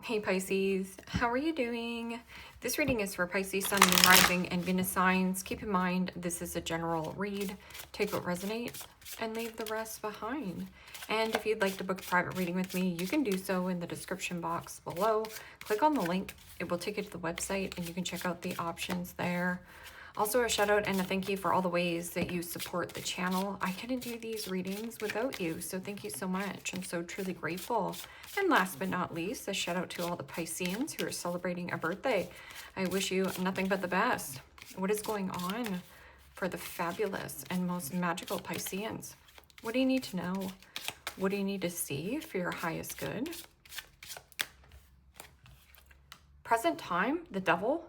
Hey Pisces, how are you doing? This reading is for Pisces, Sun, Moon, Rising, and Venus signs. Keep in mind, this is a general read. Take what resonates and leave the rest behind. And if you'd like to book a private reading with me, you can do so in the description box below. Click on the link. It will take you to the website and you can check out the options there. Also, a shout out and a thank you for all the ways that you support the channel. I couldn't do these readings without you, so thank you so much. I'm so truly grateful. And last but not least, a shout out to all the Pisceans who are celebrating a birthday. I wish you nothing but the best. What is going on for the fabulous and most magical Pisceans? What do you need to know? What do you need to see for your highest good? Present time, the Devil.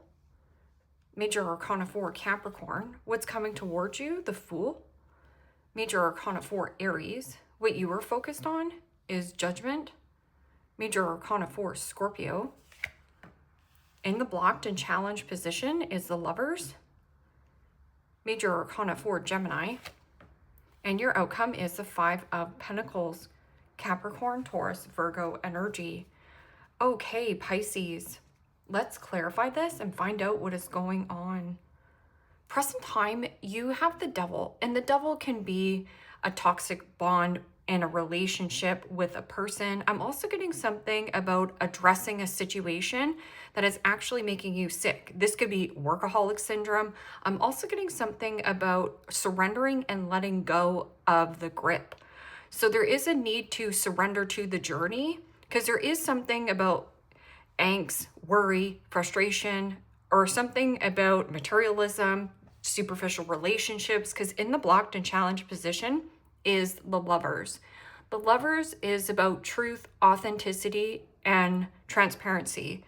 Major Arcana 4, Capricorn. What's coming towards you? The Fool. Major Arcana 4, Aries. What you were focused on is Judgment. Major Arcana 4, Scorpio. In the blocked and challenged position is the Lovers. Major Arcana 4, Gemini. And your outcome is the 5 of Pentacles. Capricorn, Taurus, Virgo energy. Okay, Pisces. Let's clarify this and find out what is going on. Present time, you have the Devil, and the Devil can be a toxic bond in a relationship with a person. I'm also getting something about addressing a situation that is actually making you sick. This could be workaholic syndrome. I'm also getting something about surrendering and letting go of the grip. So there is a need to surrender to the journey because there is something about angst, worry, frustration, or something about materialism, superficial relationships, because in the blocked and challenged position is the Lovers. The Lovers is about truth, authenticity, and transparency.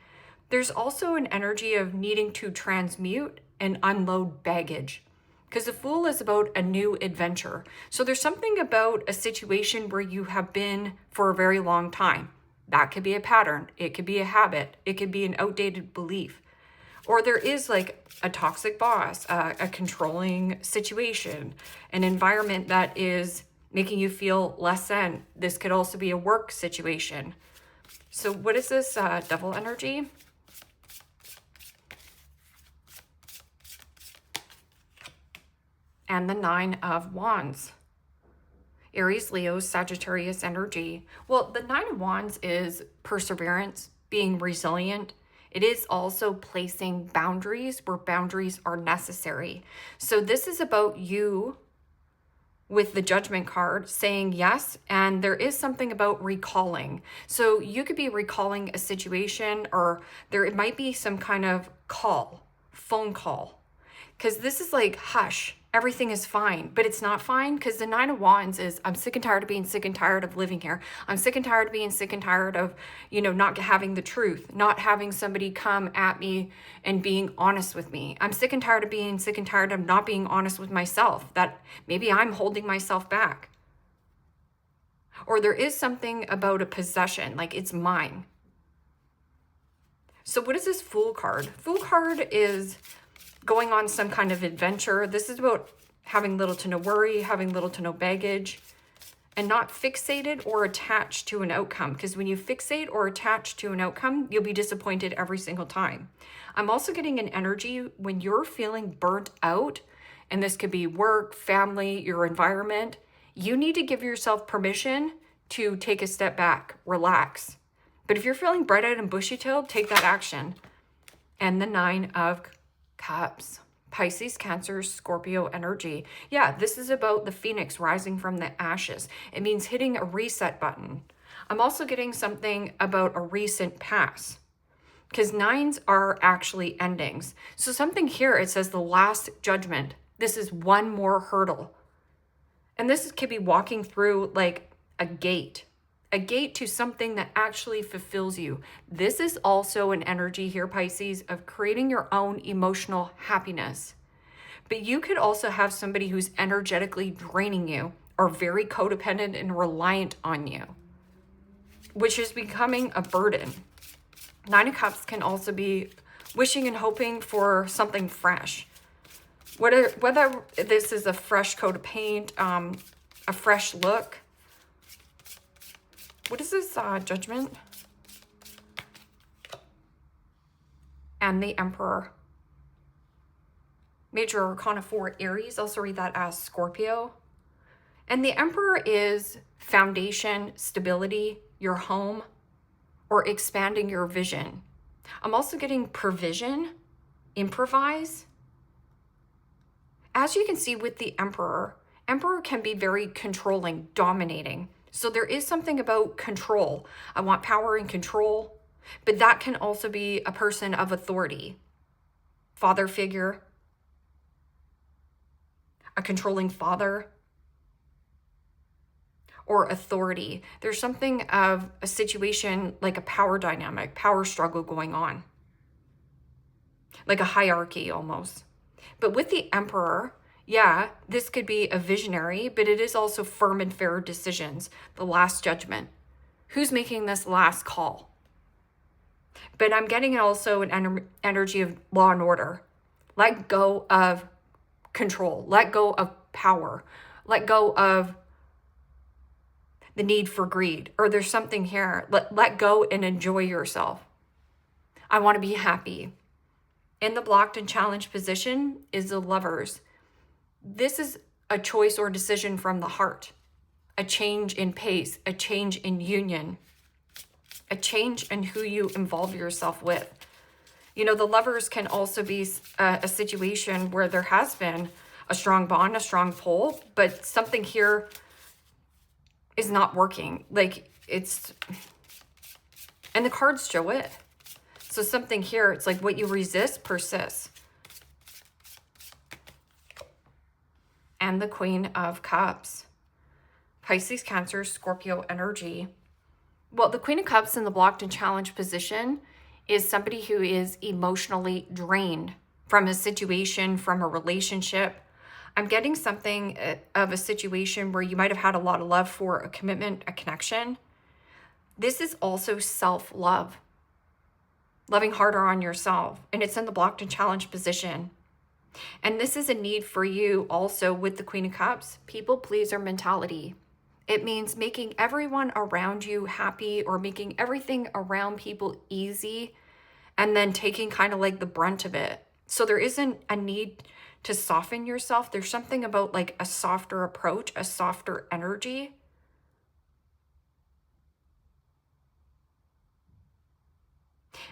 There's also an energy of needing to transmute and unload baggage, because the Fool is about a new adventure. So there's something about a situation where you have been for a very long time. That could be a pattern. It could be a habit. It could be an outdated belief. Or there is like a toxic boss, a controlling situation, an environment that is making you feel less than. This could also be a work situation. So what is this Devil energy? And the 9 of Wands. Aries, Leo, Sagittarius energy. Well, the 9 of Wands is perseverance, being resilient. It is also placing boundaries where boundaries are necessary. So this is about you with the Judgment card saying yes, and there is something about recalling. So you could be recalling a situation, or it might be some kind of phone call. Because this is like, hush, everything is fine, but it's not fine, because the 9 of Wands is, I'm sick and tired of being sick and tired of living here. I'm sick and tired of being sick and tired of, not having the truth, not having somebody come at me and being honest with me. I'm sick and tired of being sick and tired of not being honest with myself, that maybe I'm holding myself back. Or there is something about a possession, like it's mine. So what is this Fool card? Fool card is going on some kind of adventure. This is about having little to no worry, having little to no baggage, and not fixated or attached to an outcome. Because when you fixate or attach to an outcome, you'll be disappointed every single time. I'm also getting an energy when you're feeling burnt out, and this could be work, family, your environment, you need to give yourself permission to take a step back, relax. But if you're feeling bright-eyed and bushy-tailed, take that action. And the 9 of Cups. Pisces, Cancer, Scorpio energy. Yeah, this is about the phoenix rising from the ashes. It means hitting a reset button. I'm also getting something about a recent past, because 9s are actually endings. So something here, it says the last judgment. This is one more hurdle. And this could be walking through like a gate to something that actually fulfills you. This is also an energy here, Pisces, of creating your own emotional happiness. But you could also have somebody who's energetically draining you or very codependent and reliant on you, which is becoming a burden. 9 of Cups can also be wishing and hoping for something fresh. Whether this is a fresh coat of paint, a fresh look. What is this Judgment? and the Emperor. Major Arcana 4, Aries, also read that as Scorpio. And the Emperor is foundation, stability, your home, or expanding your vision. I'm also getting provision, improvise. As you can see with the Emperor, Emperor can be very controlling, dominating. So there is something about control. I want power and control, but that can also be a person of authority, father figure, a controlling father, or authority. There's something of a situation like a power dynamic, power struggle going on, like a hierarchy almost. But with the Emperor, yeah, this could be a visionary, but it is also firm and fair decisions, the last judgment. Who's making this last call? But I'm getting also an energy of law and order. Let go of control. Let go of power. Let go of the need for greed. Or there's something here. Let go and enjoy yourself. I want to be happy. In the blocked and challenged position is the Lovers. This is a choice or decision from the heart. A change in pace, a change in union, a change in who you involve yourself with. You know, the Lovers can also be a situation where there has been a strong bond, a strong pull, but something here is not working. Like it's, and the cards show it. So something here, it's like what you resist persists. And the Queen of Cups. Pisces, Cancer, Scorpio energy. Well, the Queen of Cups in the blocked and challenged position is somebody who is emotionally drained from a situation, from a relationship. I'm getting something of a situation where you might have had a lot of love for a commitment, a connection. This is also self-love, loving harder on yourself, and it's in the blocked and challenged position. And this is a need for you also with the Queen of Cups, people pleaser mentality. It means making everyone around you happy or making everything around people easy and then taking kind of like the brunt of it. So there isn't a need to soften yourself. There's something about like a softer approach, a softer energy.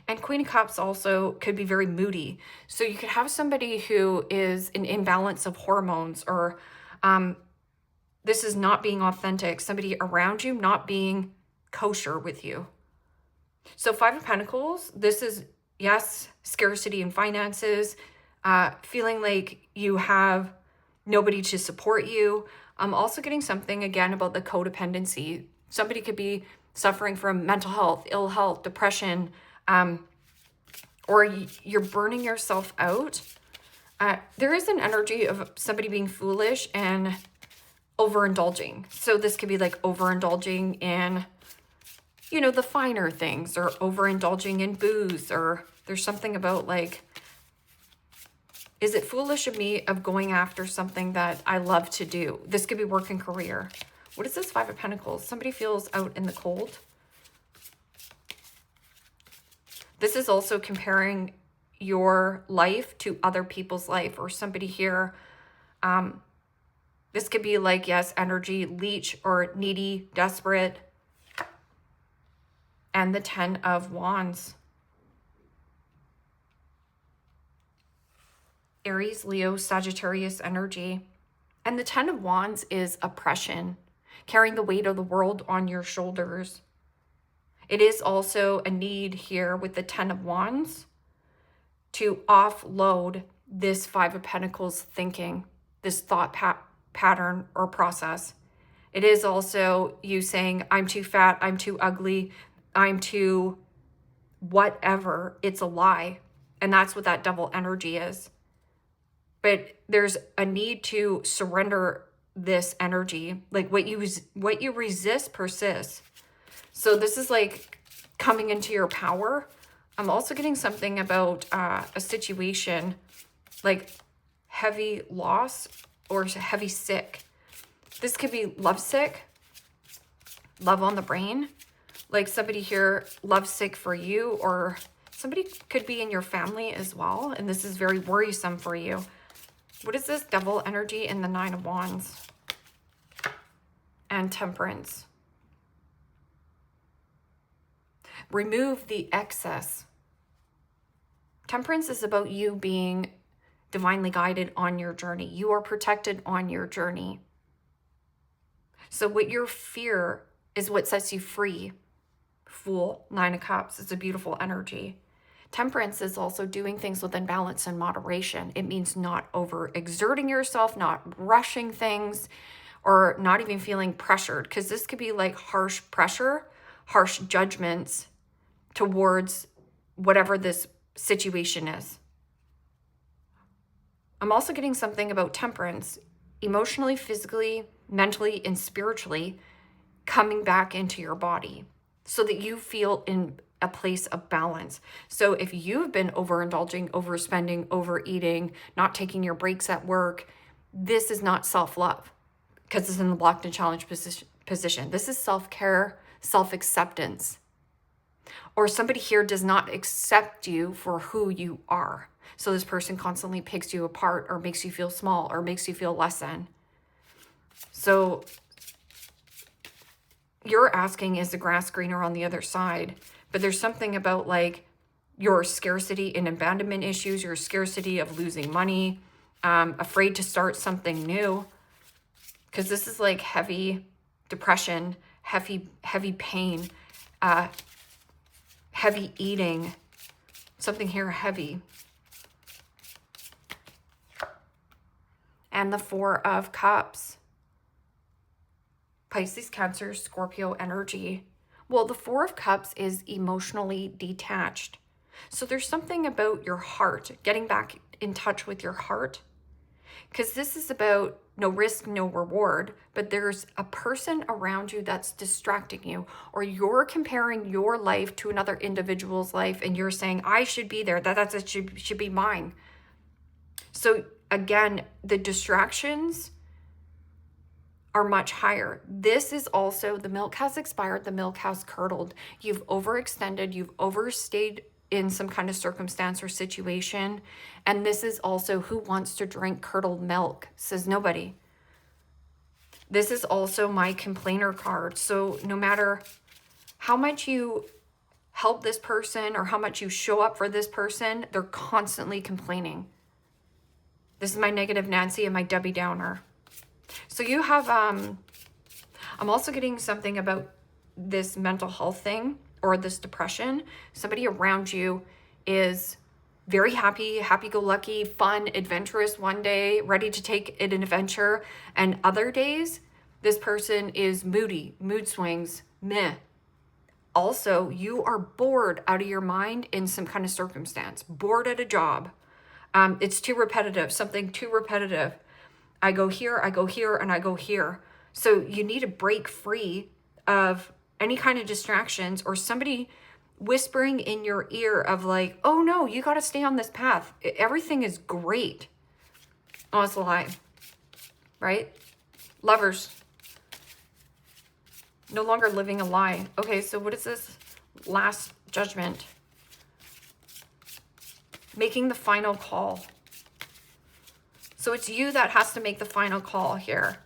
And Queen of Cups also could be very moody. So you could have somebody who is an imbalance of hormones, or this is not being authentic. Somebody around you not being kosher with you. So Five of Pentacles, this is, yes, scarcity in finances, feeling like you have nobody to support you. I'm also getting something again about the codependency. Somebody could be suffering from mental health, ill health, depression, or you're burning yourself out. There is an energy of somebody being foolish and overindulging. So this could be like overindulging in, you know, the finer things, or overindulging in booze, or there's something about like, is it foolish of me of going after something that I love to do? This could be work and career. What is this Five of Pentacles? Somebody feels out in the cold. This is also comparing your life to other people's life, or somebody here. This could be like, yes, energy, leech, or needy, desperate. And the 10 of Wands. Aries, Leo, Sagittarius energy. And the 10 of Wands is oppression, carrying the weight of the world on your shoulders. It is also a need here with the 10 of Wands to offload this Five of Pentacles thinking, this thought pattern or process. It is also you saying, I'm too fat, I'm too ugly, I'm too whatever. It's a lie. And that's what that double energy is. But there's a need to surrender this energy. Like what you resist persists. So this is like coming into your power. I'm also getting something about a situation like heavy loss or heavy sick. This could be lovesick, love on the brain. Like somebody here lovesick for you, or Somebody could be in your family as well, and this is very worrisome for you. What is this? Devil energy in the Nine of Wands and Temperance. Remove the excess. Temperance is about you being divinely guided on your journey. You are protected on your journey. So what your fear is what sets you free. Fool, Nine of Cups, it's a beautiful energy. Temperance is also doing things within balance and moderation. It means not overexerting yourself, not rushing things, or not even feeling pressured, because this could be like harsh pressure, harsh judgments towards whatever this situation is. I'm also getting something about temperance, emotionally, physically, mentally, and spiritually coming back into your body so that you feel in a place of balance. So if you've been overindulging, overspending, overeating, not taking your breaks at work, this is not self-love because it's in the blocked and challenged position. This is self-care, self-acceptance. Or somebody here does not accept you for who you are. So this person constantly picks you apart or makes you feel small or makes you feel less than. So you're asking, is the grass greener on the other side? But there's something about like your scarcity and abandonment issues, your scarcity of losing money, afraid to start something new. Because this is like heavy depression, heavy pain, heavy eating, something here heavy. And the Four of Cups. Pisces, Cancer, Scorpio energy. Well, the Four of Cups is emotionally detached. So there's something about your heart, getting back in touch with your heart. Because this is about no risk, no reward, but there's a person around you that's distracting you, or you're comparing your life to another individual's life and you're saying, I should be there, that should be mine. So again, the distractions are much higher. This is also, the milk has expired, the milk has curdled. You've overextended, you've overstayed in some kind of circumstance or situation. And this is also, who wants to drink curdled milk? Says nobody. This is also my complainer card. So no matter how much you help this person or how much you show up for this person, they're constantly complaining. This is my negative Nancy and my Debbie Downer. So you have, I'm also getting something about this mental health thing or this depression. Somebody around you is very happy, happy-go-lucky, fun, adventurous one day, ready to take an adventure. And other days, this person is moody, mood swings, meh. Also, you are bored out of your mind in some kind of circumstance, bored at a job. It's too repetitive, something too repetitive. I go here, and I go here. So you need to break free of any kind of distractions or somebody whispering in your ear of like, oh no, you got to stay on this path. Everything is great. Oh, it's a lie, right? Lovers. No longer living a lie. Okay, so what is this? Last Judgment. Making the final call. So it's you that has to make the final call here.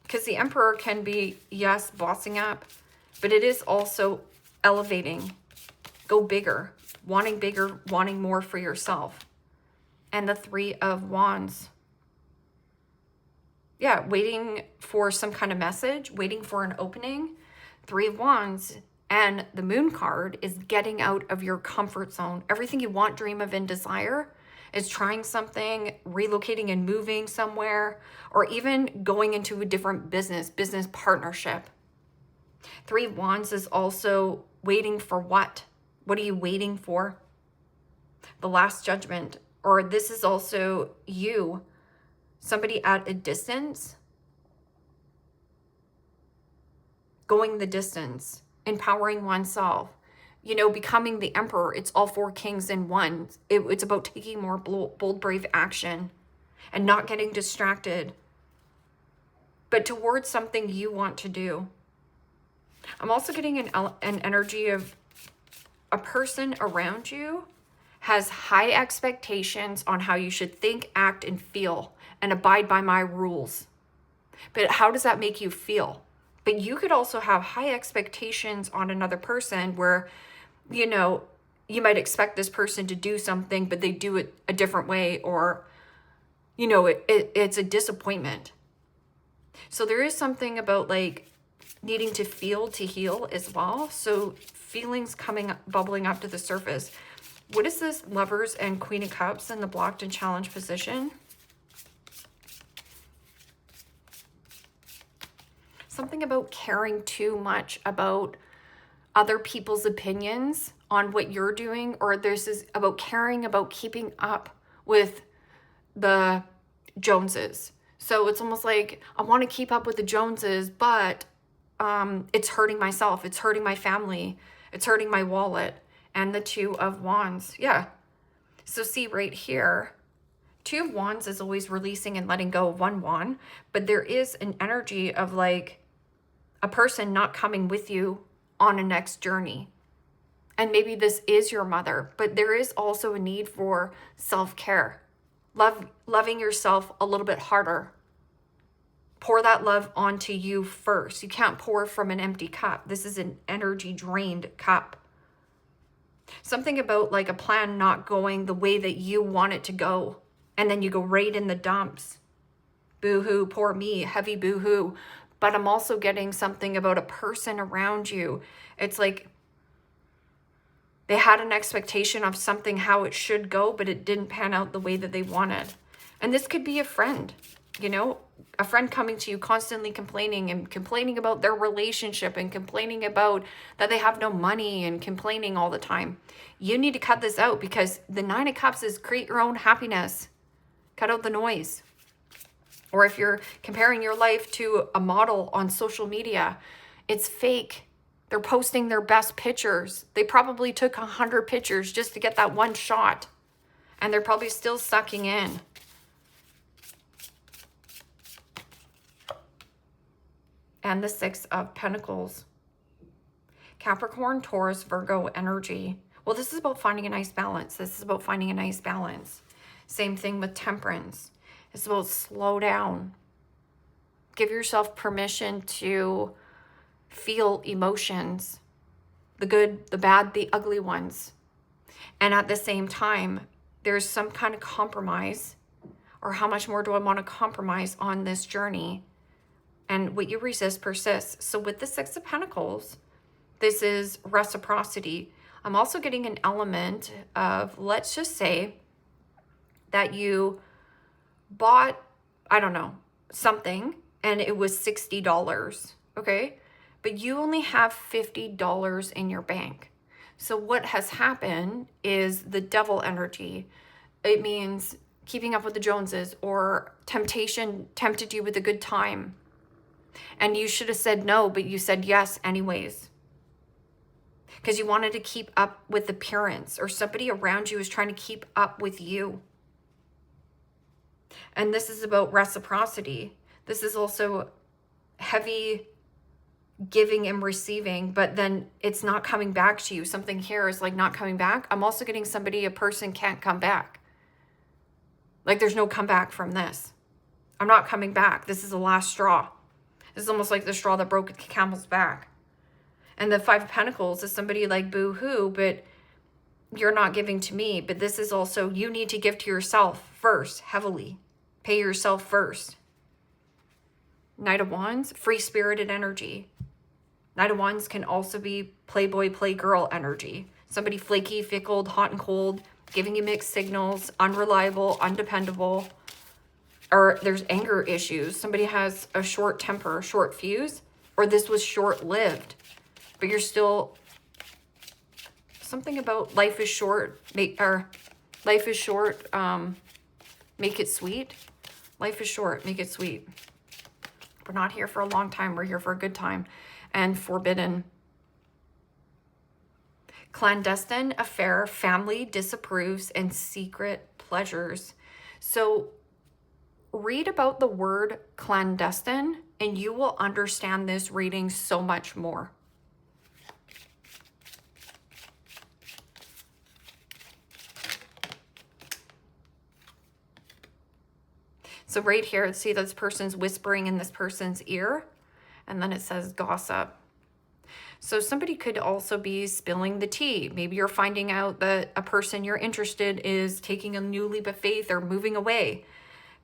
Because the Emperor can be, yes, bossing up, but it is also elevating. Go bigger, wanting more for yourself. And the Three of Wands. Yeah, waiting for some kind of message, waiting for an opening. Three of Wands. And the Moon card is getting out of your comfort zone. Everything you want, dream of, and desire is trying something, relocating and moving somewhere, or even going into a different business partnership. Three of Wands is also waiting for what? What are you waiting for? The Last Judgment. Or this is also you, somebody at a distance, going the distance, empowering oneself. You know, becoming the Emperor. It's all four kings in one. It's about taking more bold, brave action and not getting distracted, but towards something you want to do. I'm also getting an energy of a person around you has high expectations on how you should think, act, and feel, and abide by my rules. But how does that make you feel? But you could also have high expectations on another person where, you know, you might expect this person to do something, but they do it a different way, or, you know, it's a disappointment. So there is something about like needing to feel to heal as well. So feelings bubbling up to the surface. What is this Lovers and Queen of Cups in the blocked and challenged position? Something about caring too much about other people's opinions on what you're doing, or this is about caring about keeping up with the Joneses. So it's almost like I want to keep up with the Joneses, but it's hurting myself, it's hurting my family, it's hurting my wallet. And the Two of Wands. Yeah. So see right here, Two of Wands is always releasing and letting go of one wand, but there is an energy of like a person not coming with you on a next journey. And maybe this is your mother, but there is also a need for self-care. Loving yourself a little bit harder. Pour that love onto you first. You can't pour from an empty cup. This is an energy drained cup. Something about like a plan not going the way that you want it to go. And then you go right in the dumps. Boo-hoo, poor me, heavy boo-hoo. But I'm also getting something about a person around you. It's like they had an expectation of something, how it should go, but it didn't pan out the way that they wanted. And this could be a friend, you know, a friend coming to you constantly complaining about their relationship and complaining about that they have no money and complaining all the time. You need to cut this out, because the Nine of Cups is create your own happiness. Cut out the noise. Or if you're comparing your life to a model on social media, it's fake. They're posting their best pictures. They probably took 100 pictures just to get that one shot. And they're probably still sucking in. And the Six of Pentacles. Capricorn, Taurus, Virgo energy. Well, this is about finding a nice balance. This is about finding a nice balance. Same thing with Temperance. It's about slow down. Give yourself permission to feel emotions. The good, the bad, the ugly ones. And at the same time, there's some kind of compromise. Or how much more do I want to compromise on this journey? And what you resist persists. So with the Six of Pentacles, this is reciprocity. I'm also getting an element of, let's just say that you bought, I don't know, something and it was $60, okay? But you only have $50 in your bank. So what has happened is the devil energy. It means keeping up with the Joneses, or temptation tempted you with a good time. And you should have said no, but you said yes anyways. Because you wanted to keep up with appearance, or somebody around you is trying to keep up with you. And this is about reciprocity. This is also heavy giving and receiving, but then it's not coming back to you. Something here is like not coming back. I'm also getting a person can't come back. Like there's no comeback from this. I'm not coming back. This is the last straw. This is almost like the straw that broke the camel's back. And the Five of Pentacles is somebody like boo-hoo, but you're not giving to me. But this is also, you need to give to yourself first, heavily. Pay yourself first. Knight of Wands, free-spirited energy. Knight of Wands can also be playboy, playgirl energy. Somebody flaky, fickle, hot and cold, giving you mixed signals, unreliable, undependable. Or there's anger issues. Somebody has a short temper, short fuse, or this was short-lived. But you're still, something about life is short, make it sweet. Life is short, make it sweet. We're not here for a long time, we're here for a good time. And forbidden. Clandestine affair, family disapproves, and secret pleasures. So read about the word clandestine and you will understand this reading so much more. So right here, see this person's whispering in this person's ear, and then it says gossip. So somebody could also be spilling the tea. Maybe you're finding out that a person you're interested is taking a new leap of faith or moving away.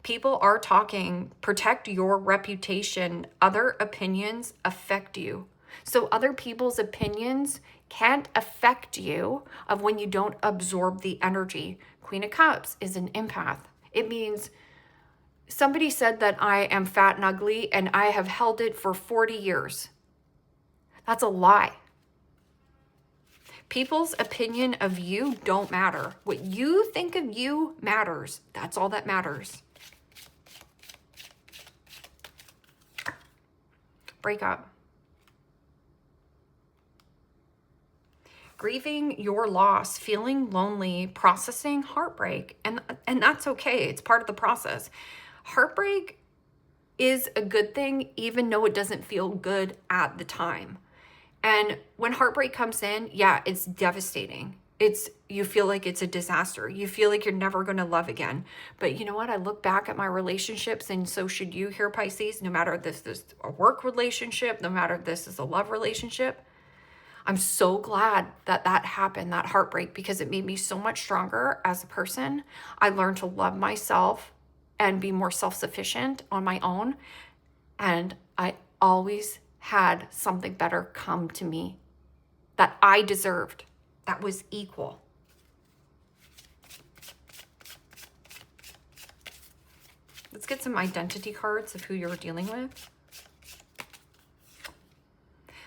People are talking. Protect your reputation. Other opinions affect you. So other people's opinions can't affect you of when you don't absorb the energy. Queen of Cups is an empath. It means somebody said that I am fat and ugly and I have held it for 40 years. That's a lie. People's opinion of you don't matter. What you think of you matters. That's all that matters. Breakup. Grieving your loss, feeling lonely, processing heartbreak. And that's okay. It's part of the process. Heartbreak is a good thing, even though it doesn't feel good at the time. And when heartbreak comes in, yeah, it's devastating. You feel like it's a disaster. You feel like you're never going to love again. But you know what? I look back at my relationships, and so should you here, Pisces, no matter if this is a work relationship, no matter if this is a love relationship. I'm so glad that happened, that heartbreak, because it made me so much stronger as a person. I learned to love myself and be more self-sufficient on my own. And I always had something better come to me that I deserved, that was equal. Let's get some identity cards of who you're dealing with.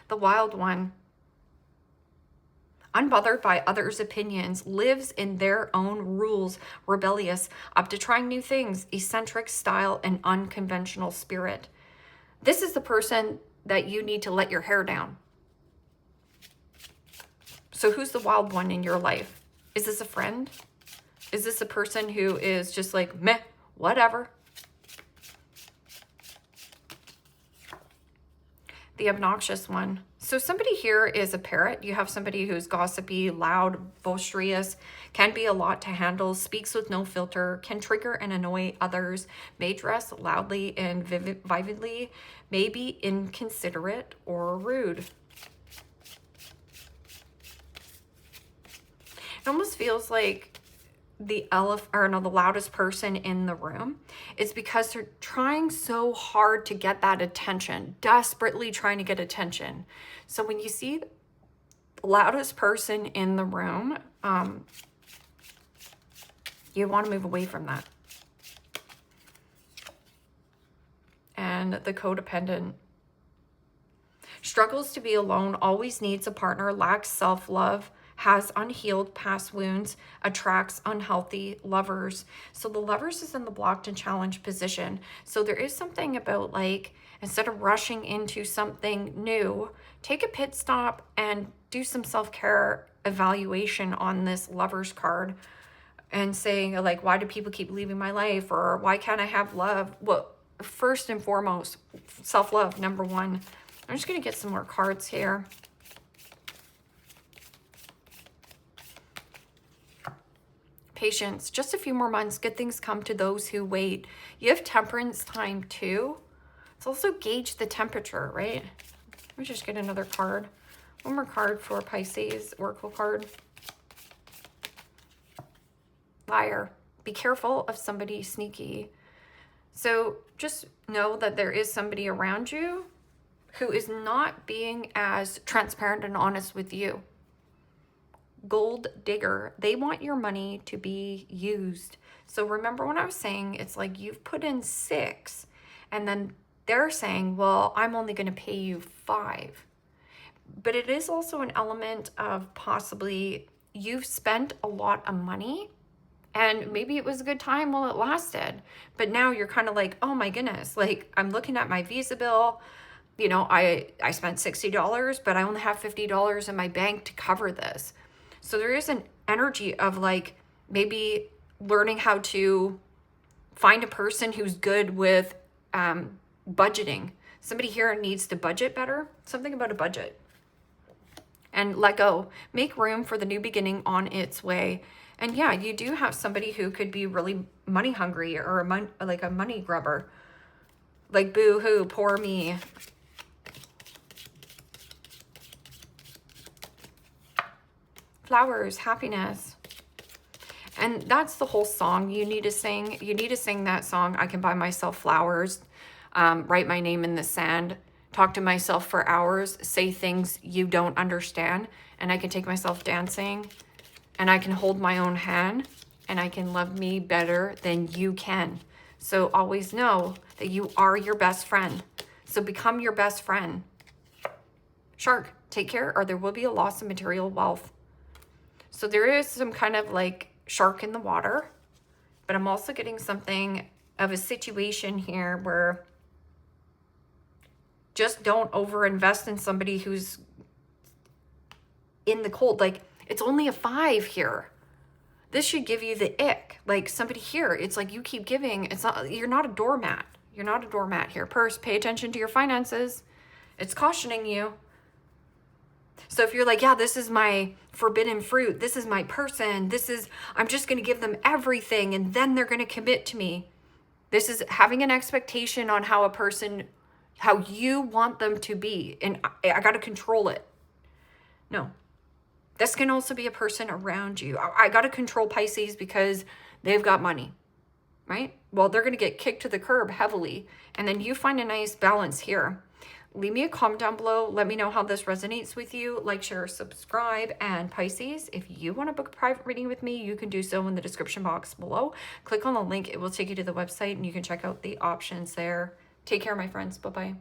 The Wild One. Unbothered by others' opinions, lives in their own rules, rebellious, up to trying new things, eccentric style, and unconventional spirit. This is the person that you need to let your hair down. So who's the wild one in your life? Is this a friend? Is this a person who is just like, meh, whatever? The obnoxious one. So somebody here is a parrot. You have somebody who's gossipy, loud, boisterous, can be a lot to handle, speaks with no filter, can trigger and annoy others, may dress loudly and vividly, may be inconsiderate or rude. It almost feels like the loudest person in the room is because they're trying so hard to get that attention, desperately trying to get attention. So when you see the loudest person in the room, you want to move away from that. And the codependent struggles to be alone, always needs a partner, lacks self-love, has unhealed past wounds, attracts unhealthy lovers. So the lovers is in the blocked and challenged position. So there is something about, like, instead of rushing into something new, take a pit stop and do some self-care evaluation on this lover's card and saying, like, why do people keep leaving my life? Or why can't I have love? Well, first and foremost, self-love, number one. I'm just going to get some more cards here. Patience, just a few more months, good things come to those who wait. You have temperance time too. It's also gauge the temperature, right? Let me just get another card. One more card for Pisces, Oracle card. Liar, be careful of somebody sneaky. So just know that there is somebody around you who is not being as transparent and honest with you. Gold digger, they want your money to be used. So remember when I was saying it's like you've put in 6 and then they're saying, well, I'm only going to pay you 5. But it is also an element of possibly you've spent a lot of money and maybe it was a good time while it lasted. But now you're kind of like, oh my goodness, like I'm looking at my Visa bill. You know, I spent $60, but I only have $50 in my bank to cover this. So there is an energy of like maybe learning how to find a person who's good with budgeting. Somebody here needs to budget better. Something about a budget. And let go. Make room for the new beginning on its way. And yeah, you do have somebody who could be really money hungry or like a money grubber. Like, boo-hoo, poor me. Flowers, happiness. And that's the whole song you need to sing. You need to sing that song, I Can Buy Myself Flowers, write my name in the sand, talk to myself for hours, say things you don't understand, and I can take myself dancing, and I can hold my own hand, and I can love me better than you can. So always know that you are your best friend. So become your best friend. Shark, take care, or there will be a loss of material wealth. So there is some kind of like shark in the water, but I'm also getting something of a situation here where just don't overinvest in somebody who's in the cold. Like, it's only a 5 here. This should give you the ick. Like, somebody here, it's like you keep giving. It's not, you're not a doormat. You're not a doormat here. Purse, pay attention to your finances. It's cautioning you. So if you're like, yeah, this is my forbidden fruit, this is my person, I'm just going to give them everything and then they're going to commit to me. This is having an expectation on how how you want them to be. And I got to control it. No. This can also be a person around you. I got to control Pisces because they've got money, right? Well, they're going to get kicked to the curb heavily. And then you find a nice balance here. Leave me a comment down below. Let me know how this resonates with you. Like, share, subscribe. And Pisces, if you want to book a private reading with me, you can do so in the description box below. Click on the link. It will take you to the website and you can check out the options there. Take care, my friends. Bye-bye.